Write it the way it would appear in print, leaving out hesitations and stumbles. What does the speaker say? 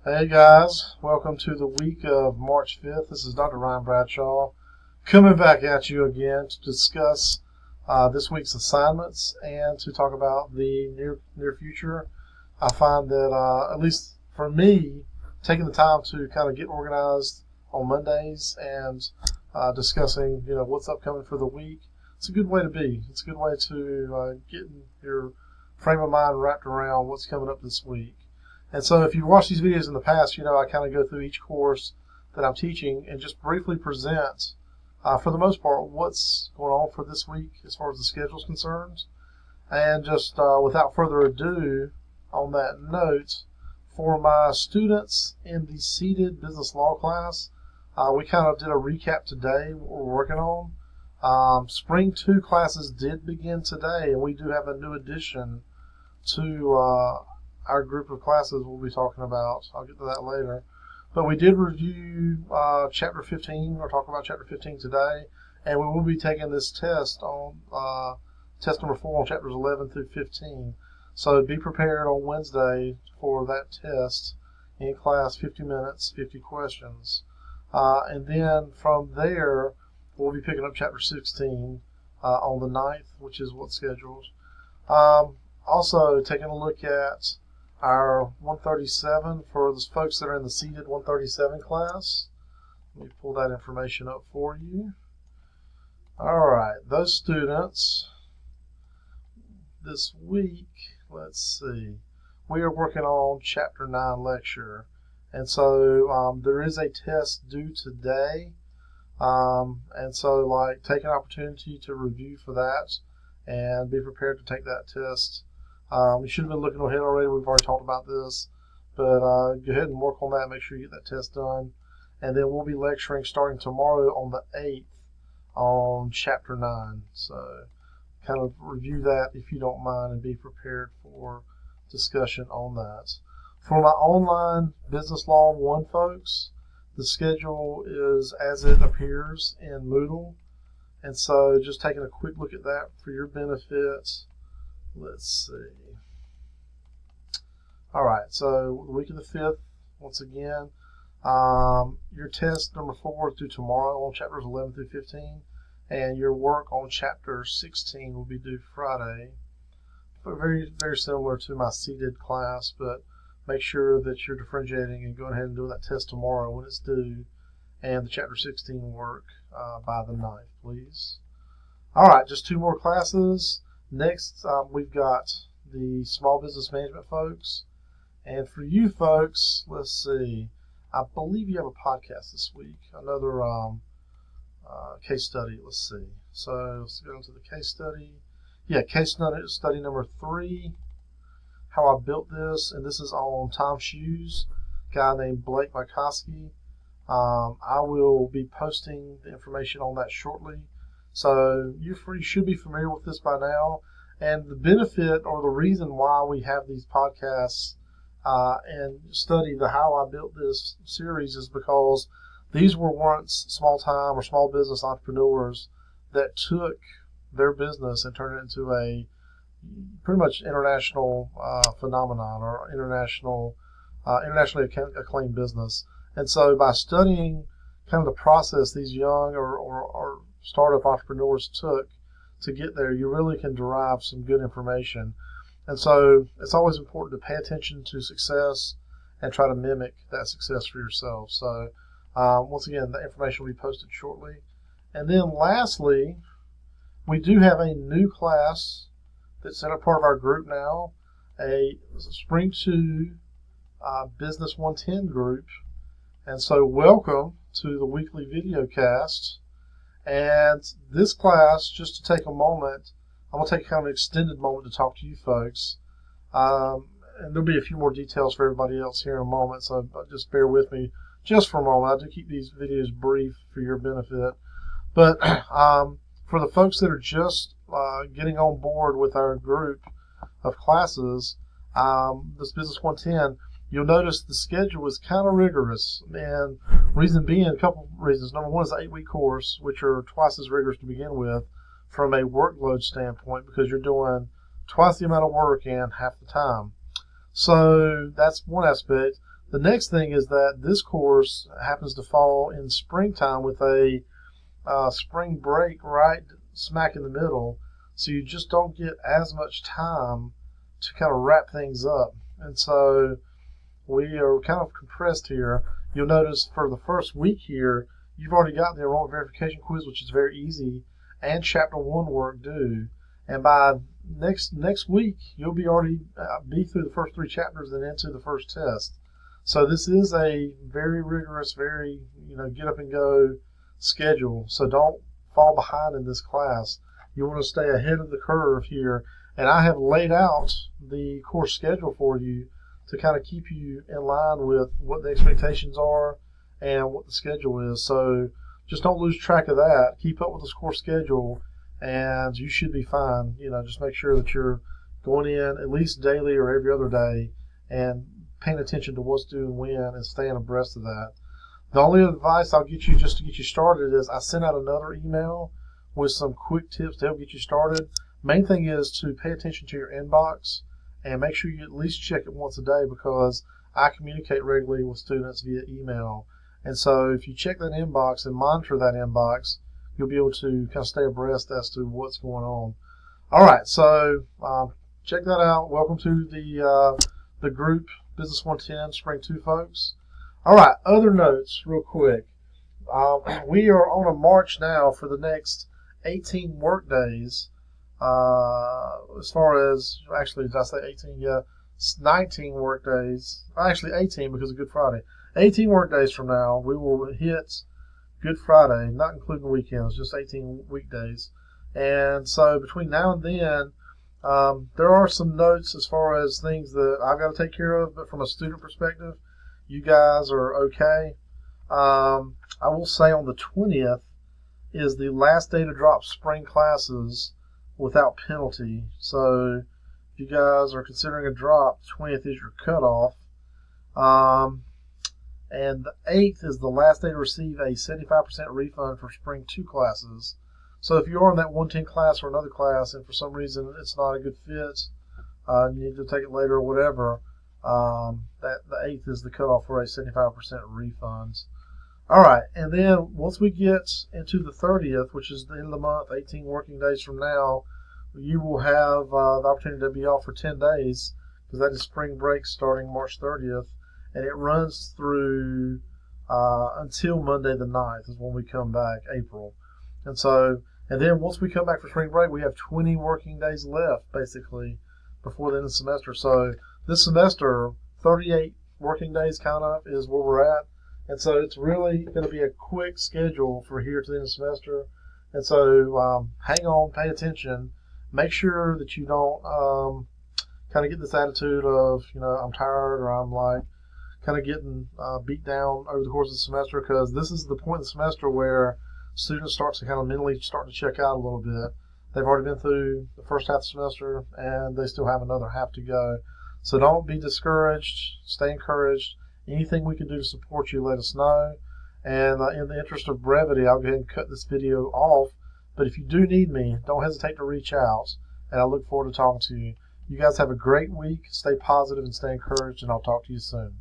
Hey guys, welcome to the week of March 5th. This is Dr. Ryan Bradshaw coming back at you again to discuss this week's assignments and to talk about the near future. I find that, at least for me, taking the time to kind of get organized on Mondays and discussing what's upcoming for the week, it's a good way to be. It's a good way to get your frame of mind wrapped around what's coming up this week. And so if you've watched these videos in the past, I kind of go through each course that I'm teaching and just briefly present, for the most part, what's going on for this week as far as the schedule is concerned. And just without further ado, on that note, for my students in the seated business law class, we kind of did a recap today, what we're working on. Spring 2 classes did begin today, and we do have a new addition to our group of classes we'll be talking about. I'll get to that later. But we did review Chapter 15, or talk about Chapter 15 today, and we will be taking this test on test number 4 on Chapters 11 through 15. So be prepared on Wednesday for that test in class, 50 minutes, 50 questions. And then from there, we'll be picking up Chapter 16 on the 9th, which is what's scheduled. Also, taking a look at our 137 for the folks that are in the seated 137 class. Let me pull that information up for you. All right, those students this week, let's see, we are working on Chapter 9 lecture. And so there is a test due today. And so take an opportunity to review for that and be prepared to take that test. You should have been looking ahead already. We've already talked about this. But go ahead and work on that. Make sure you get that test done. And then we'll be lecturing starting tomorrow on the 8th on Chapter 9. So kind of review that if you don't mind and be prepared for discussion on that. For my online Business Law 1 folks, the schedule is as it appears in Moodle. And so just taking a quick look at that for your benefit. Let's see. All right, so the week of the 5th, once again, your test number 4 is due tomorrow on Chapters 11 through 15, and your work on Chapter 16 will be due Friday. Very, very similar to my seated class, but make sure that you're differentiating and going ahead and doing that test tomorrow when it's due, and the Chapter 16 work by the 9th, please. All right, just 2 more classes. Next, we've got the small business management folks. And for you folks, let's see, I believe you have a podcast this week, another case study. Let's see. So let's go into the case study. Yeah, case study number 3, how I built this. And this is on Tom Shoes, a guy named Blake Mikoski. I will be posting the information on that shortly. So you should be familiar with this by now. And the benefit or the reason why we have these podcasts and study the How I Built This series is because these were once small-time or small business entrepreneurs that took their business and turned it into a pretty much international phenomenon or internationally acclaimed business. And so by studying kind of the process these young or startup entrepreneurs took to get there, you really can derive some good information. And so it's always important to pay attention to success and try to mimic that success for yourself. So once again, the information will be posted shortly. And then lastly, we do have a new class that's set up part of our group now, a Spring 2 Business 110 group. And so welcome to the weekly video cast. And this class, just to take a moment, I'm going to take kind of an extended moment to talk to you folks. And there'll be a few more details for everybody else here in a moment, so just bear with me just for a moment. I do keep these videos brief for your benefit. But for the folks that are just getting on board with our group of classes, this Business 110, you'll notice the schedule is kind of rigorous, and reason being, a couple reasons. Number one is the 8-week course, which are twice as rigorous to begin with from a workload standpoint, because you're doing twice the amount of work in half the time. So that's one aspect. The next thing is that this course happens to fall in springtime with a spring break right smack in the middle, so you just don't get as much time to kind of wrap things up. And so we are kind of compressed here. You'll notice for the first week here, you've already got the enrollment verification quiz, which is very easy, and Chapter 1 work due. And by next week, you'll be already be through the first 3 chapters and into the first test. So this is a very rigorous, very get up and go schedule. So don't fall behind in this class. You want to stay ahead of the curve here. And I have laid out the course schedule for you to kind of keep you in line with what the expectations are and what the schedule is. So just don't lose track of that. Keep up with this course schedule, and you should be fine. Just make sure that you're going in at least daily or every other day and paying attention to what's due and when and staying abreast of that. The only advice I'll get you just to get you started is I sent out another email with some quick tips to help get you started. Main thing is to pay attention to your inbox and make sure you at least check it once a day, because I communicate regularly with students via email. And so if you check that inbox and monitor that inbox, you'll be able to kind of stay abreast as to what's going on. All right, so check that out. Welcome to the group Business 110 Spring 2 folks. All right, other notes real quick. We are on a march now for the next 18 work days. As far as, actually, did I say 18? Yeah, 19 work days. Actually, 18 because of Good Friday. 18 work days from now, we will hit Good Friday, not including weekends, just 18 weekdays. And so between now and then, there are some notes as far as things that I've got to take care of, but from a student perspective, you guys are okay. I will say on the 20th is the last day to drop spring classes without penalty. So if you guys are considering a drop, the 20th is your cutoff. And the 8th is the last day to receive a 75% refund for spring 2 classes. So if you're in that 110 class or another class and for some reason it's not a good fit, you need to take it later or whatever, that the 8th is the cutoff for a 75% refunds. All right, and then once we get into the 30th, which is the end of the month, 18 working days from now, you will have the opportunity to be off for 10 days, because that is spring break starting March 30th, and it runs through until Monday the 9th is when we come back, April. And then once we come back for spring break, we have 20 working days left, basically, before the end of the semester. So this semester, 38 working days kind of is where we're at. And so it's really going to be a quick schedule for here to the end of the semester. And so hang on, pay attention. Make sure that you don't kind of get this attitude of, I'm tired, or I'm like kind of getting beat down over the course of the semester, because this is the point of the semester where students start to kind of mentally start to check out a little bit. They've already been through the first half of the semester, and they still have another half to go. So don't be discouraged. Stay encouraged. Anything we can do to support you, let us know. And in the interest of brevity, I'll go ahead and cut this video off. But if you do need me, don't hesitate to reach out, and I look forward to talking to you. You guys have a great week. Stay positive and stay encouraged, and I'll talk to you soon.